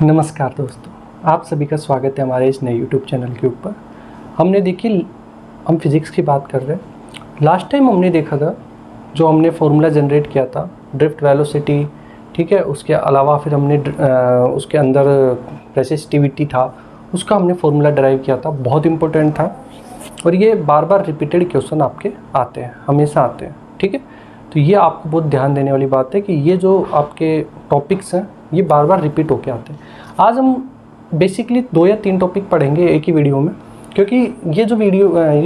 नमस्कार दोस्तों, आप सभी का स्वागत है हमारे इस नए YouTube चैनल के ऊपर। हम फिज़िक्स की बात कर रहे हैं। लास्ट टाइम हमने देखा था, जो हमने फार्मूला जनरेट किया था ड्रिफ्ट वेलोसिटी, ठीक है। उसके अलावा फिर हमने उसके अंदर रेसिस्टिविटी था, उसका हमने फार्मूला डराइव किया था। बहुत इंपॉर्टेंट था और ये बार बार रिपीटेड क्वेश्चन आपके आते हैं, हमेशा आते हैं, ठीक है। तो ये आपको बहुत ध्यान देने वाली बात है कि ये जो आपके टॉपिक्स हैं ये बार बार रिपीट होके आते हैं। आज हम बेसिकली 2 या 3 टॉपिक पढ़ेंगे एक ही वीडियो में, क्योंकि ये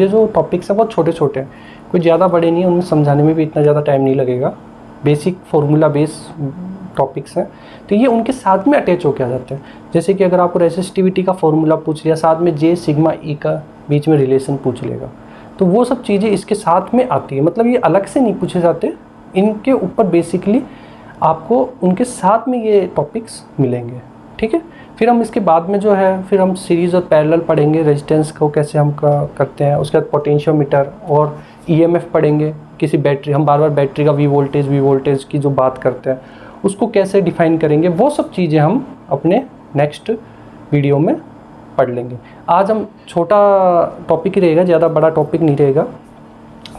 जो टॉपिक्स हैं बहुत छोटे छोटे हैं, कोई ज़्यादा बड़े नहीं हैं, उनमें समझाने में भी इतना ज़्यादा टाइम नहीं लगेगा। बेसिक फार्मूला बेस टॉपिक्स हैं, तो ये उनके साथ में अटैच होके आ जाते हैं। जैसे कि अगर आपको रेसिस्टिविटी का फार्मूला पूछ लिया, साथ में जे सिग्मा ई का बीच में रिलेशन पूछ लेगा, तो वो सब चीज़ें इसके साथ में आती है। मतलब ये अलग से नहीं पूछे जाते, इनके ऊपर बेसिकली आपको उनके साथ में ये टॉपिक्स मिलेंगे, ठीक है। फिर हम इसके बाद में जो है फिर हम सीरीज़ और पैरेलल पढ़ेंगे, रेजिस्टेंस को कैसे हम करते हैं। उसके बाद पोटेंशियोमीटर और ईएमएफ पढ़ेंगे। किसी बैटरी, हम बार बार बैटरी का वी वोल्टेज की जो बात करते हैं उसको कैसे डिफाइन करेंगे, वो सब चीज़ें हम अपने नेक्स्ट वीडियो में पढ़ लेंगे। आज हम छोटा टॉपिक ही रहेगा, ज़्यादा बड़ा टॉपिक नहीं रहेगा।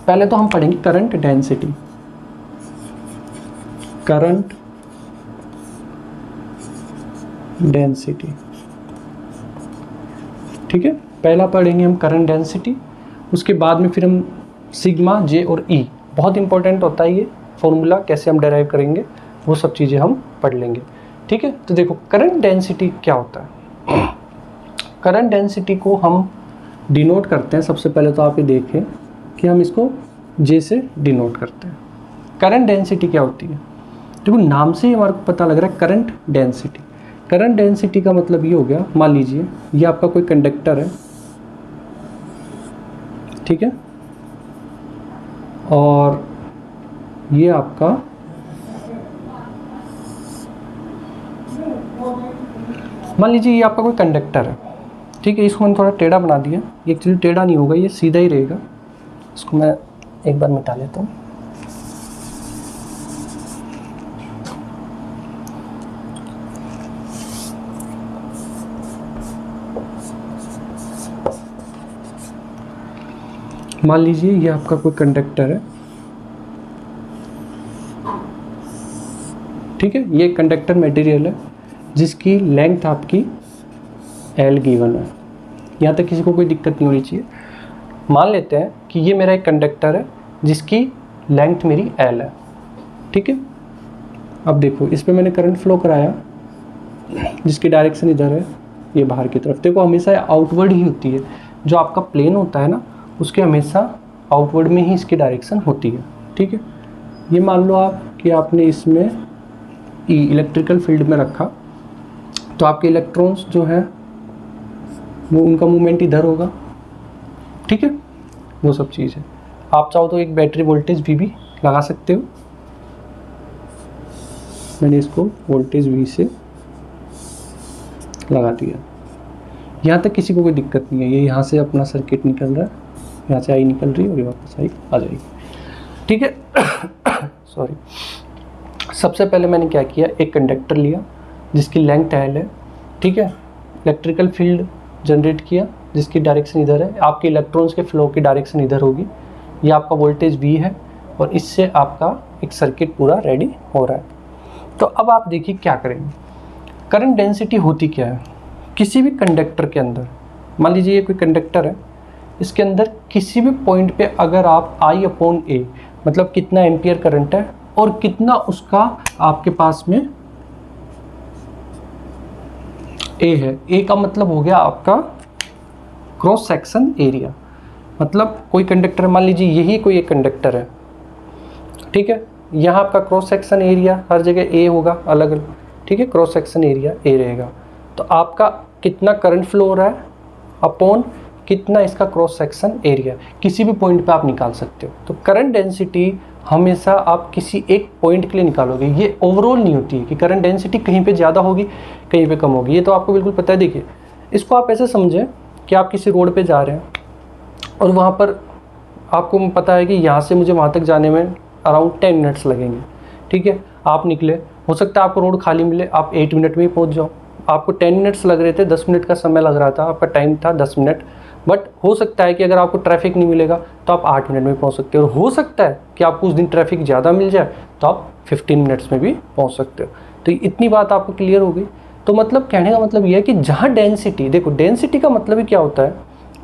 पहले तो हम पढ़ेंगे करंट डेंसिटी। करंट डेंसिटी, ठीक है। पहला पढ़ेंगे हम करंट डेंसिटी, उसके बाद में फिर हम सिग्मा, जे और ई, बहुत इंपॉर्टेंट होता है ये फॉर्मूला, कैसे हम डेराइव करेंगे वो सब चीज़ें हम पढ़ लेंगे, ठीक है। तो देखो करंट डेंसिटी क्या होता है। करंट डेंसिटी को हम डिनोट करते हैं, सबसे पहले तो आप ये देखें कि हम इसको जे से डिनोट करते हैं। करंट डेंसिटी क्या होती है, देखो नाम से ही हमारे को पता लग रहा है करंट डेंसिटी। करंट डेंसिटी का मतलब ये हो गया, मान लीजिए ये आपका कोई कंडक्टर है, ठीक है, और ये आपका मान लीजिए ये आपका कोई कंडक्टर है, ठीक है। इसको मैंने थोड़ा टेढ़ा बना दिया, ये एक्चुअली टेढ़ा नहीं होगा, ये सीधा ही रहेगा। इसको मैं एक बार मिटा लेता हूँ। मान लीजिए ये आपका कोई कंडक्टर है, ठीक है। ये कंडक्टर मटेरियल है जिसकी लेंथ आपकी L गिवन है। यहाँ तक किसी को कोई दिक्कत नहीं होनी चाहिए। मान लेते हैं कि ये मेरा एक कंडक्टर है जिसकी लेंथ मेरी L है, ठीक है। अब देखो इस पे मैंने करंट फ्लो कराया, जिसकी डायरेक्शन इधर है, ये बाहर की तरफ। देखो हमेशा आउटवर्ड ही होती है, जो आपका प्लेन होता है ना उसके हमेशा आउटवर्ड में ही इसकी डायरेक्शन होती है, ठीक है। ये मान लो आप कि आपने इसमें इलेक्ट्रिकल फील्ड में रखा, तो आपके इलेक्ट्रॉन्स जो हैं वो उनका मूवमेंट इधर होगा, ठीक है। वो सब चीज़ है। आप चाहो तो एक बैटरी वोल्टेज भी लगा सकते हो। मैंने इसको वोल्टेज V से लगा दिया। यहाँ तक किसी को कोई दिक्कत नहीं है। ये यहाँ से अपना सर्किट निकल रहा है, यहाँ से आई निकल रही है और ये वापस आई आ जाएगी, ठीक है। सॉरी। सबसे पहले मैंने क्या किया, एक कंडक्टर लिया जिसकी लेंथ L है, ठीक है। इलेक्ट्रिकल फील्ड जनरेट किया जिसकी डायरेक्शन इधर है, आपके इलेक्ट्रॉन्स के फ्लो की डायरेक्शन इधर होगी। ये आपका वोल्टेज V है और इससे आपका एक सर्किट पूरा रेडी हो रहा है। तो अब आप देखिए क्या करेंगे। करंट डेंसिटी होती क्या है, किसी भी कंडक्टर के अंदर, मान लीजिए ये कोई कंडक्टर है, इसके अंदर किसी भी पॉइंट पे अगर आप I/A, मतलब कितना एम्पियर करंट है और कितना उसका आपके पास में A है। A का मतलब हो गया आपका क्रॉस सेक्शन एरिया। मतलब कोई कंडक्टर, मान लीजिए यही कोई एक कंडक्टर है, ठीक है। यहाँ आपका क्रॉस सेक्शन एरिया हर जगह A होगा अलग अलग, ठीक है। क्रॉस सेक्शन एरिया A रहेगा, तो आपका कितना करंट फ्लो हो रहा है अपॉन कितना इसका क्रॉस सेक्शन एरिया, किसी भी पॉइंट पे आप निकाल सकते हो। तो करंट डेंसिटी हमेशा आप किसी एक पॉइंट के लिए निकालोगे, ये ओवरऑल नहीं होती है कि करंट डेंसिटी कहीं पे ज़्यादा होगी कहीं पे कम होगी, ये तो आपको बिल्कुल पता है। देखिए इसको आप ऐसे समझें कि आप किसी रोड पे जा रहे हैं और वहाँ पर आपको पता है कि यहाँ से मुझे वहाँ तक जाने में अराउंड 10 मिनट्स लगेंगे, ठीक है। आप निकले, हो सकता है आपको रोड खाली मिले, आप 8 मिनट में ही पहुँच जाओ, आपको 10 मिनट्स लग रहे थे, 10 मिनट का समय लग रहा था, आपका टाइम था 10 मिनट, बट हो सकता है कि अगर आपको ट्रैफिक नहीं मिलेगा तो आप 8 मिनट में पहुंच सकते हो, और हो सकता है कि आपको उस दिन ट्रैफिक ज़्यादा मिल जाए तो आप 15 मिनट्स में भी पहुंच सकते हो। तो इतनी बात आपको क्लियर हो गई। तो मतलब कहने का मतलब ये है कि जहाँ डेंसिटी, देखो डेंसिटी का मतलब ही क्या होता है,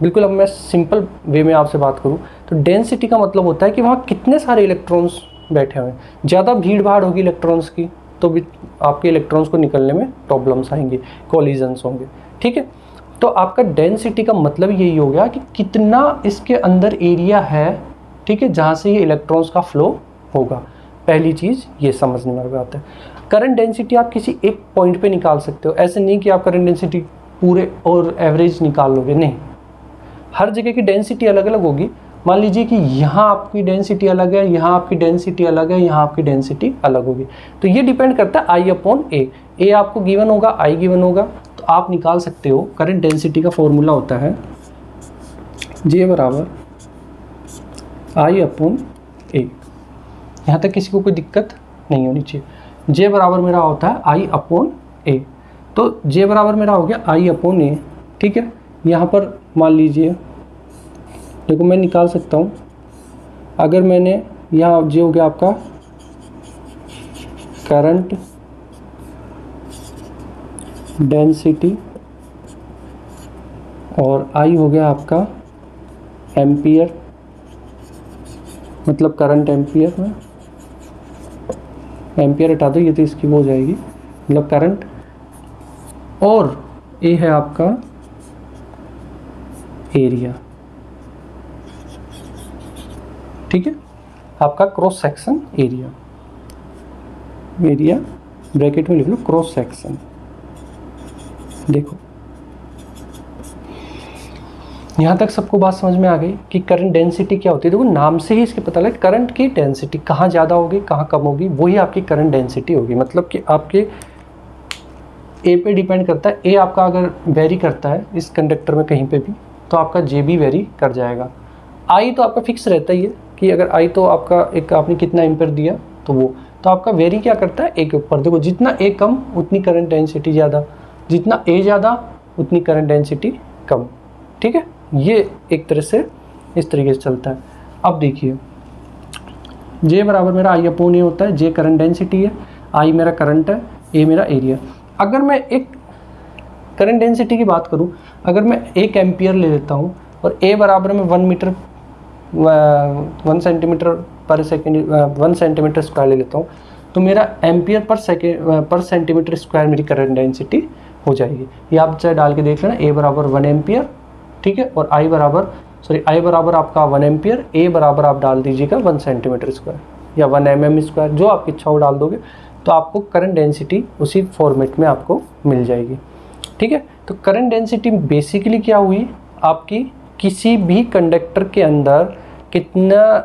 बिल्कुल अब मैं सिंपल वे में आपसे बात करूँ तो डेंसिटी का मतलब होता है कि वहाँ कितने सारे इलेक्ट्रॉन्स बैठे हुए हैं। ज़्यादा भीड़ भाड़ होगी इलेक्ट्रॉन्स की तो भी आपके इलेक्ट्रॉन्स को निकलने में प्रॉब्लम्स आएंगे, कोलिजन्स होंगे, ठीक है। तो आपका डेंसिटी का मतलब यही हो गया कि कितना इसके अंदर एरिया है, ठीक है, जहाँ से ये इलेक्ट्रॉन्स का फ्लो होगा। पहली चीज़ ये समझने में आता है। करंट डेंसिटी आप किसी एक पॉइंट पे निकाल सकते हो, ऐसे नहीं कि आप करंट डेंसिटी पूरे और एवरेज निकाल लोगे, नहीं, हर जगह की डेंसिटी अलग अलग होगी। मान लीजिए कि यहाँ आपकी डेंसिटी अलग है, यहाँ आपकी डेंसिटी अलग है, यहाँ आपकी डेंसिटी अलग होगी, तो ये डिपेंड करता है आई अपॉन ए। ए आपको गिवन होगा, आई गिवन होगा, तो आप निकाल सकते हो। करंट डेंसिटी का फॉर्मूला होता है जे बराबर आई अपॉन ए। यहाँ तक किसी को कोई दिक्कत नहीं होनी चाहिए। जे बराबर मेरा होता है आई अपॉन ए, तो जे बराबर मेरा हो गया आई अपॉन ए, ठीक है। यहाँ पर मान लीजिए, देखो मैं निकाल सकता हूँ, अगर मैंने यहाँ जे हो गया आपका करंट डेंसिटी और आई हो गया आपका एम्पियर, मतलब करंट एम्पियर में, एम्पियर हटा दो ये तो इसकी वो हो जाएगी, मतलब करंट, और ए है आपका एरिया, ठीक है, आपका cross section area, area bracket में लिख लो क्रॉस सेक्शन। देखो यहाँ तक सबको बात समझ में आ गई कि करंट डेंसिटी क्या होती है। देखो नाम से ही इसके पता लगे करंट की डेंसिटी कहाँ ज़्यादा होगी कहाँ कम होगी, वही आपकी करंट डेंसिटी होगी। मतलब कि आपके ए पे डिपेंड करता है, ए आपका अगर वेरी करता है इस कंडक्टर में कहीं पे भी तो आपका जे भी वेरी कर जाएगा। आई तो आपका फिक्स रहता ही है कि अगर आई तो आपका एक आपने कितना एम्पियर दिया तो वो, तो आपका वेरी क्या करता है ए के ऊपर। देखो जितना ए कम उतनी करंट डेंसिटी ज़्यादा, जितना ए ज़्यादा उतनी करंट डेंसिटी कम, ठीक है। ये एक तरह से इस तरीके से चलता है। अब देखिए जे बराबर मेरा आई अपॉन ए होता है, जे करंट डेंसिटी है, आई मेरा करंट है, ए मेरा एरिया। अगर मैं एक करंट डेंसिटी की बात करूं, अगर मैं 1 एम्पियर ले लेता हूं और ए बराबर में 1 सेंटीमीटर पर सेकेंड 1 सेंटीमीटर स्क्वायर ले लेता हूं, तो मेरा एम्पियर पर सेंटीमीटर स्क्वायर मेरी करंट डेंसिटी हो जाएगी। ये आप चाहे डाल के देख लेना, ए बराबर 1 एम्पियर, ठीक है, और आई बराबर आपका 1 एम्पियर, ए बराबर आप डाल दीजिएगा 1 सेंटीमीटर स्क्वायर या 1 mm स्क्वायर, जो आपकी इच्छा हो डाल दोगे तो आपको करंट डेंसिटी उसी फॉर्मेट में आपको मिल जाएगी, ठीक है। तो करंट डेंसिटी बेसिकली क्या हुई, आपकी किसी भी कंडक्टर के अंदर कितना,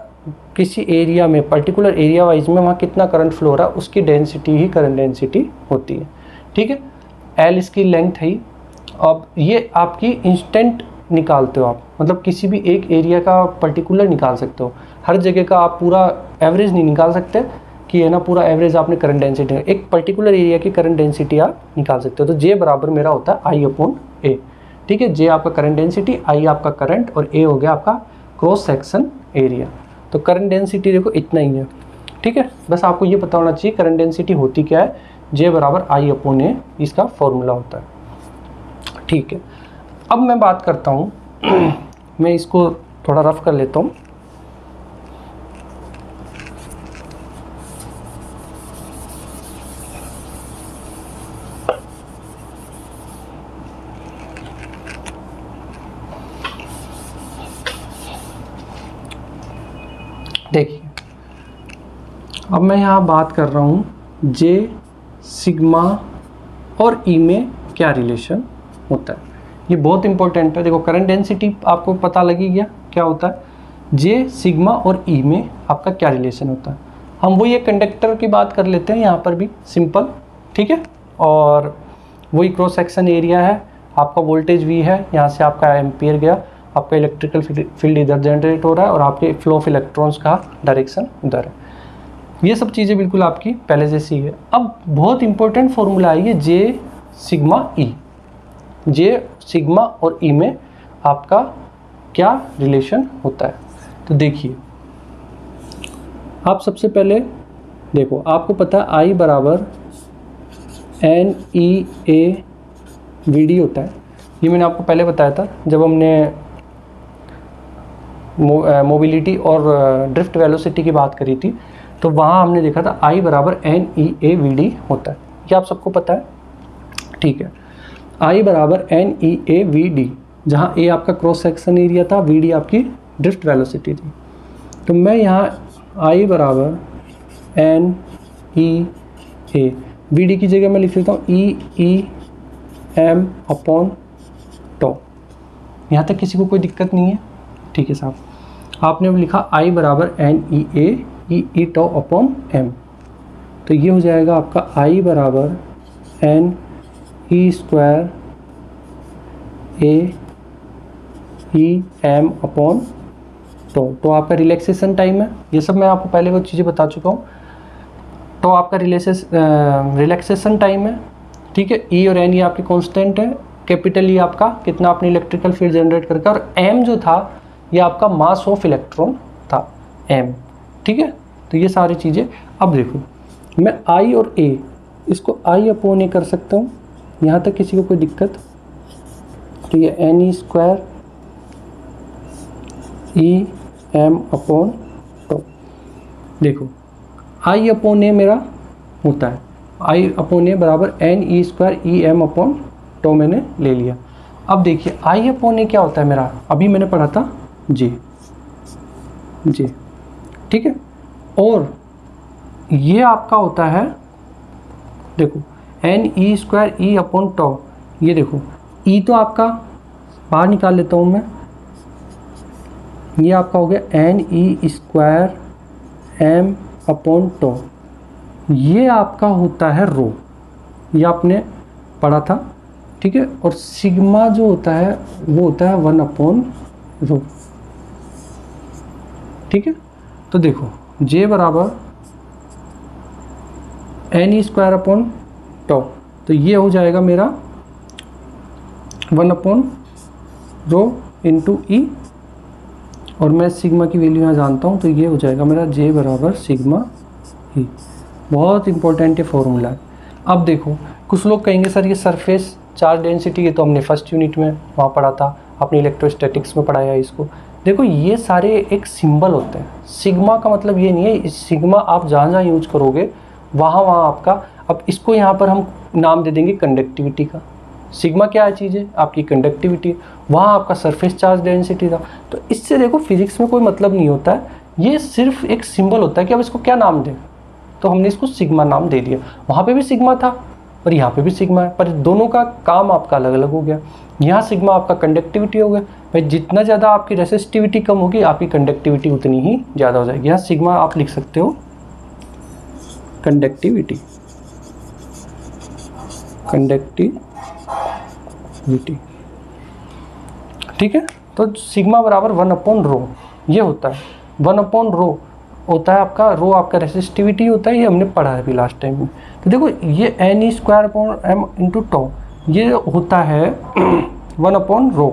किसी एरिया में पर्टिकुलर एरिया वाइज में वहाँ कितना करंट फ्लो हो रहा है उसकी डेंसिटी ही करंट डेंसिटी होती है, ठीक है। एल इसकी लेंथ है। अब ये आपकी इंस्टेंट निकालते हो आप, मतलब किसी भी एक एरिया का पर्टिकुलर निकाल सकते हो, हर जगह का आप पूरा एवरेज नहीं निकाल सकते कि है ना पूरा एवरेज आपने करंट डेंसिटी, एक पर्टिकुलर एरिया की करंट डेंसिटी आप निकाल सकते हो। तो जे बराबर मेरा होता है आई अपॉन ए, ठीक है। जे आपका करंट डेंसिटी, आई आपका करंट और ए हो गया आपका क्रॉस सेक्शन एरिया। तो करंट डेंसिटी देखो इतना ही है, ठीक है। बस आपको ये पता होना चाहिए करंट डेंसिटी होती क्या है, जे बराबर आई अपॉन ए इसका फॉर्मूला होता है, ठीक है। अब मैं बात करता हूँ मैं इसको थोड़ा रफ कर लेता हूँ। देखिए अब मैं यहाँ बात कर रहा हूँ जे, सिग्मा और ई में क्या रिलेशन होता है, ये बहुत इंपॉर्टेंट है। देखो करंट डेंसिटी आपको पता लगी गया क्या होता है, जे, सिग्मा और ई में आपका क्या रिलेशन होता है। हम वही एक कंडक्टर की बात कर लेते हैं यहाँ पर भी, सिंपल, ठीक है। और वही क्रॉस सेक्शन एरिया है, आपका वोल्टेज वी है, यहाँ से आपका एम्पियर गया, आपका इलेक्ट्रिकल फील्ड इधर जनरेट हो रहा है और आपके फ्लो ऑफ इलेक्ट्रॉन्स का डायरेक्शन उधर है। ये सब चीज़ें बिल्कुल आपकी पहले जैसी है। अब बहुत इंपॉर्टेंट फॉर्मूला है ये, जे, सिग्मा ई। जे सिग्मा और ई में आपका क्या रिलेशन होता है? तो देखिए, आप सबसे पहले देखो, आपको पता है आई बराबर N E A V D होता है। ये मैंने आपको पहले बताया था जब हमने मोबिलिटी और ड्रिफ्ट वेलोसिटी की बात करी थी, तो वहाँ हमने देखा था आई बराबर N E A V D होता है। ये आप सबको पता है, ठीक है। आई बराबर N E A V D, जहाँ ए आपका क्रॉस सेक्शन एरिया था, वी डी आपकी ड्रिफ्ट वेलोसिटी थी। तो मैं यहाँ आई बराबर N E A V D की जगह मैं लिख लेता हूँ ई एम अपॉन टॉ। यहाँ तक किसी को कोई दिक्कत नहीं है? ठीक है साहब। आपने लिखा आई बराबर N E A tau upon m, तो ये हो जाएगा आपका आई बराबर N e square e m upon tau. तो आपका रिलैक्सेशन टाइम है, ये सब मैं आपको पहले वो चीज़ें बता चुका हूँ। तो आपका रिलैक्सेशन टाइम है, ठीक है। ई और एन ये आपके कांस्टेंट है, कैपिटल ई आपका कितना आपने इलेक्ट्रिकल फील्ड जनरेट करके, और एम जो था ये आपका मास ऑफ इलेक्ट्रॉन था, एम, ठीक है। तो ये सारी चीज़ें। अब देखो, मैं आई और ए इसको आई अपॉन ए कर सकता हूँ, यहाँ तक किसी को कोई दिक्कत? तो ये n e square e m upon tau. देखो, आई अपॉन ए मेरा होता है, आई अपॉन ए बराबर N e square e m upon tau मैंने ले लिया। अब देखिए, आई अपॉन ए क्या होता है मेरा? अभी मैंने पढ़ा था जी, ठीक है। और ये आपका होता है, देखो, n e square e upon tau. ये देखो, ई तो आपका बाहर निकाल लेता हूँ मैं, ये आपका हो गया n e square m upon tau. ये आपका होता है रो, ये आपने पढ़ा था, ठीक है। और सिग्मा जो होता है वो होता है 1 अपॉन रो, ठीक है। तो देखो, जे बराबर N e square upon tau, तो ये हो जाएगा मेरा 1 अपॉन रो इंटू ई, और मैं सिग्मा की वैल्यू यहाँ जानता हूँ, तो ये हो जाएगा मेरा जे बराबर सिग्मा ई। बहुत इंपॉर्टेंट ये फॉर्मूला है। अब देखो, कुछ लोग कहेंगे सर ये सरफेस चार्ज डेंसिटी, ये तो हमने फर्स्ट यूनिट में वहाँ पढ़ा था, अपने इलेक्ट्रोस्टैटिक्स में पढ़ाया इसको। देखो, ये सारे एक सिंबल होते हैं। सिग्मा का मतलब ये नहीं है, इस सिग्मा आप जहाँ जहाँ यूज करोगे वहाँ आपका, अब इसको यहाँ पर हम नाम दे देंगे कंडक्टिविटी का। सिग्मा क्या है चीज़ है? आपकी कंडक्टिविटी। वहाँ आपका सरफेस चार्ज डेंसिटी था। तो इससे देखो, फिजिक्स में कोई मतलब नहीं होता है, ये सिर्फ एक सिंबल होता है कि अब इसको क्या नाम दें। तो हमने इसको सिग्मा नाम दे दिया। वहाँ पे भी सिग्मा था और यहाँ पे भी सिग्मा है, पर दोनों का काम आपका अलग अलग हो गया। यहाँ सिग्मा आपका कंडक्टिविटी हो गया भाई, जितना ज़्यादा आपकी रेसिस्टिविटी कम होगी आपकी कंडक्टिविटी उतनी ही ज़्यादा हो जाएगी। यहाँ सिग्मा आप लिख सकते हो कंडक्टिविटी, ठीक है। तो सिग्मा बराबर 1 अपॉन रो ये होता है। 1 अपॉन रो होता है आपका, रो आपका रेसिस्टिविटी होता है, ये हमने पढ़ा है अभी लास्ट टाइम में। तो देखो, ये n e square upon m into tau ये होता है 1 अपॉन रो।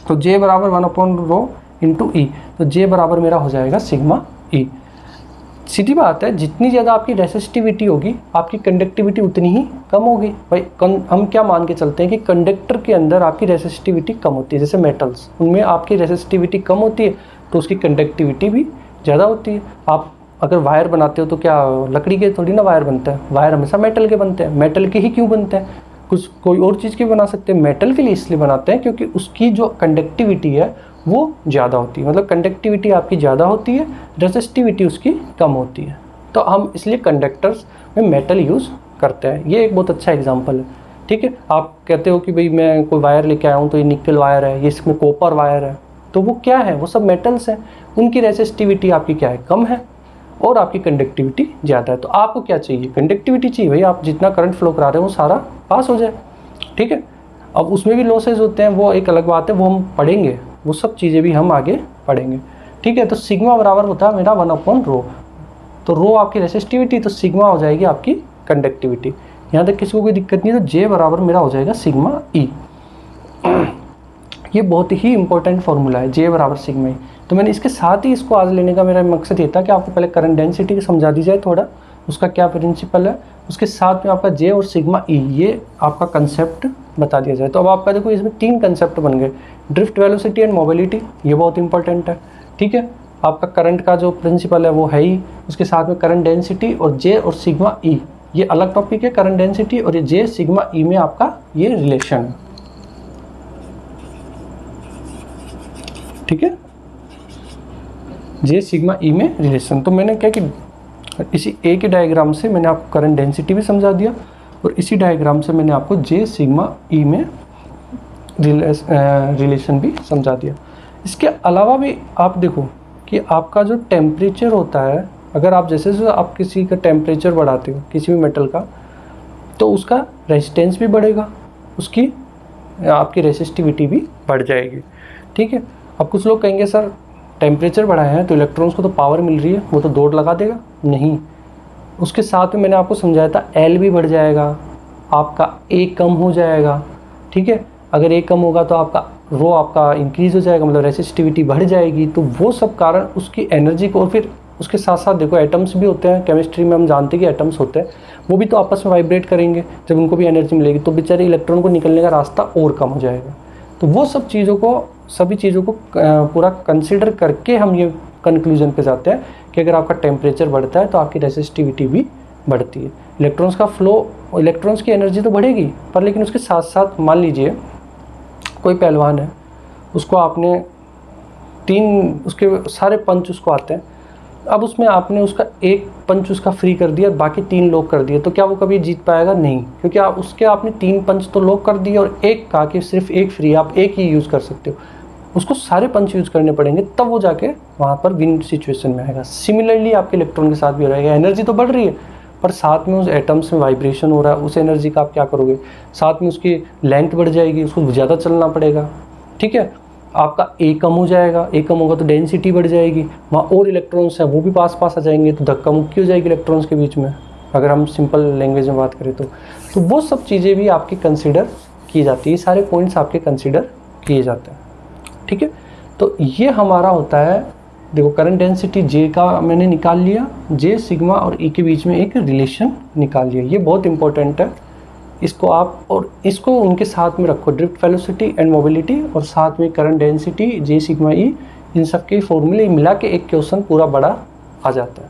तो जे बराबर 1 अपॉन रो इंटू ई, तो जे बराबर मेरा हो जाएगा सिग्मा ई। सीधी बात है, जितनी ज़्यादा आपकी रेसिस्टिविटी होगी आपकी कंडक्टिविटी उतनी ही कम होगी भाई। हम क्या मान के चलते हैं कि कंडक्टर के अंदर आपकी रेसिस्टिविटी कम होती है, जैसे मेटल्स, उनमें आपकी रेसिस्टिविटी कम होती है तो उसकी कंडक्टिविटी भी ज़्यादा होती है। आप अगर वायर बनाते हो तो क्या लकड़ी के थोड़ी ना वायर बनते हैं, वायर हमेशा मेटल के बनते हैं। मेटल के ही क्यों बनते हैं? कुछ कोई और चीज़ के बना सकते हैं, मेटल के लिए इसलिए बनाते हैं क्योंकि उसकी जो कंडक्टिविटी है वो ज़्यादा होती है। मतलब कंडक्टिविटी आपकी ज़्यादा होती है, रेसिस्टिविटी उसकी कम होती है। तो हम इसलिए कंडक्टर्स में मेटल यूज़ करते हैं। ये एक बहुत अच्छा एग्जांपल है, ठीक है। आप कहते हो कि भाई मैं कोई वायर लेके आया हूँ तो ये निकल वायर है, ये इसमें कॉपर वायर है, तो वो क्या है? वो सब मेटल्स हैं। उनकी रेसिस्टिविटी आपकी क्या है? कम है, और आपकी कंडक्टिविटी ज़्यादा है। तो आपको क्या चाहिए? कंडक्टिविटी चाहिए भाई। आप जितना करंट फ्लो करा रहे हो वो सारा पास हो जाए, ठीक है। अब उसमें भी लॉसेज होते हैं, वो एक अलग बात है, वो हम पढ़ेंगे, वो सब चीज़ें भी हम आगे पढ़ेंगे, ठीक है। तो सिग्मा बराबर होता है मेरा 1 अपॉन रो। तो रो आपकी रेसिस्टिविटी, तो सिग्मा हो जाएगी आपकी कंडक्टिविटी। यहाँ तक किसी को कोई दिक्कत नहीं है। तो जे बराबर मेरा हो जाएगा सिग्मा ई। ये बहुत ही इंपॉर्टेंट फॉर्मूला है, जे बराबर सिग्मा ई। तो मैंने इसके साथ ही इसको आज लेने का मेरा मकसद ये था कि आपको पहले करंट डेंसिटी समझा दी जाए थोड़ा, उसका क्या प्रिंसिपल है, उसके साथ में आपका जे और सिग्मा ई ये आपका कंसेप्ट बता दिया जाए। तो अब आपका देखो इसमें 3 कंसेप्ट बन गए, ड्रिफ्ट वेलोसिटी एंड मोबिलिटी, ये बहुत इंपॉर्टेंट है, ठीक है। आपका करंट का जो प्रिंसिपल है वो है ही, उसके साथ में करंट डेंसिटी और जे और सिग्मा ई, ये अलग टॉपिक है, करंट डेंसिटी और ये जे सिग्मा ई में आपका ये रिलेशन है, ठीक है, जे सिग्मा ई में रिलेशन। तो मैंने क्या कि इसी ए के डायग्राम से मैंने आपको करंट डेंसिटी भी समझा दिया और इसी डायग्राम से मैंने आपको जे सिग्मा ई में रिलेशन भी समझा दिया। इसके अलावा भी आप देखो कि आपका जो टेम्परेचर होता है, अगर आप जैसे जैसे आप किसी का टेम्परेचर बढ़ाते हो किसी भी मेटल का, तो उसका रेजिस्टेंस भी बढ़ेगा, उसकी आपकी रेसिस्टिविटी भी बढ़ जाएगी, ठीक है। अब कुछ लोग कहेंगे सर टेम्परेचर बढ़ाया है तो इलेक्ट्रॉन्स को तो पावर मिल रही है, वो तो दौड़ लगा देगा, नहीं। उसके साथ में मैंने आपको समझाया था एल भी बढ़ जाएगा, आपका ए कम हो जाएगा, ठीक है। अगर ए कम होगा तो आपका रो आपका इंक्रीज हो जाएगा, मतलब रेसिस्टिविटी बढ़ जाएगी। तो वो सब कारण उसकी एनर्जी को, और फिर उसके साथ साथ देखो एटम्स भी होते हैं, केमिस्ट्री में हम जानते हैं कि एटम्स होते हैं, वो भी तो आपस में वाइब्रेट करेंगे, जब उनको भी एनर्जी मिलेगी तो बेचारे इलेक्ट्रॉन को निकलने का रास्ता और कम हो जाएगा। तो वो सब चीज़ों को, सभी चीज़ों को पूरा कंसिडर करके हम ये कंक्लूजन पे जाते हैं कि अगर आपका टेम्परेचर बढ़ता है तो आपकी रेसिस्टिविटी भी बढ़ती है, इलेक्ट्रॉन्स का फ्लो, इलेक्ट्रॉन्स की एनर्जी तो बढ़ेगी, पर लेकिन उसके साथ साथ मान लीजिए कोई पहलवान है, उसको आपने 3 उसके सारे पंच उसको आते हैं, अब उसमें आपने उसका एक पंच उसका फ्री कर दिया, बाकी 3 लॉक कर दिए, तो क्या वो कभी जीत पाएगा? नहीं, क्योंकि आप उसके आपने 3 पंच तो लॉक कर दिए और एक कहा कि सिर्फ एक फ्री, आप एक ही यूज़ कर सकते हो, उसको सारे पंच यूज़ करने पड़ेंगे, तब वो जाके वहाँ पर विन सिचुएशन में आएगा। सिमिलरली आपके इलेक्ट्रॉन के साथ भी रहेगा, एनर्जी तो बढ़ रही है पर साथ में उस एटम्स में वाइब्रेशन हो रहा है, उस एनर्जी का आप क्या करोगे, साथ में उसकी लेंथ बढ़ जाएगी, उसको ज़्यादा चलना पड़ेगा, ठीक है। आपका ए कम हो जाएगा, ए कम होगा तो डेंसिटी बढ़ जाएगी, वहाँ और इलेक्ट्रॉन्स हैं वो भी पास पास आ जाएंगे, तो धक्का मुक्की हो जाएगी इलेक्ट्रॉन्स के बीच में, अगर हम सिंपल लैंग्वेज में बात करें तो वो सब चीज़ें भी आपकी कंसिडर की जाती है, सारे पॉइंट्स आपके कंसिडर किए जाते हैं, ठीक है। तो ये हमारा होता है, देखो करंट डेंसिटी जे का मैंने निकाल लिया, जे सिग्मा और ई के बीच में एक रिलेशन निकाल लिया, ये बहुत इंपॉर्टेंट है, इसको आप और इसको उनके साथ में रखो, ड्रिफ्ट वेलोसिटी एंड मोबिलिटी और साथ में current density J sigma E, इन सब के फॉर्मूले मिला के एक क्वेश्चन पूरा बड़ा आ जाता है।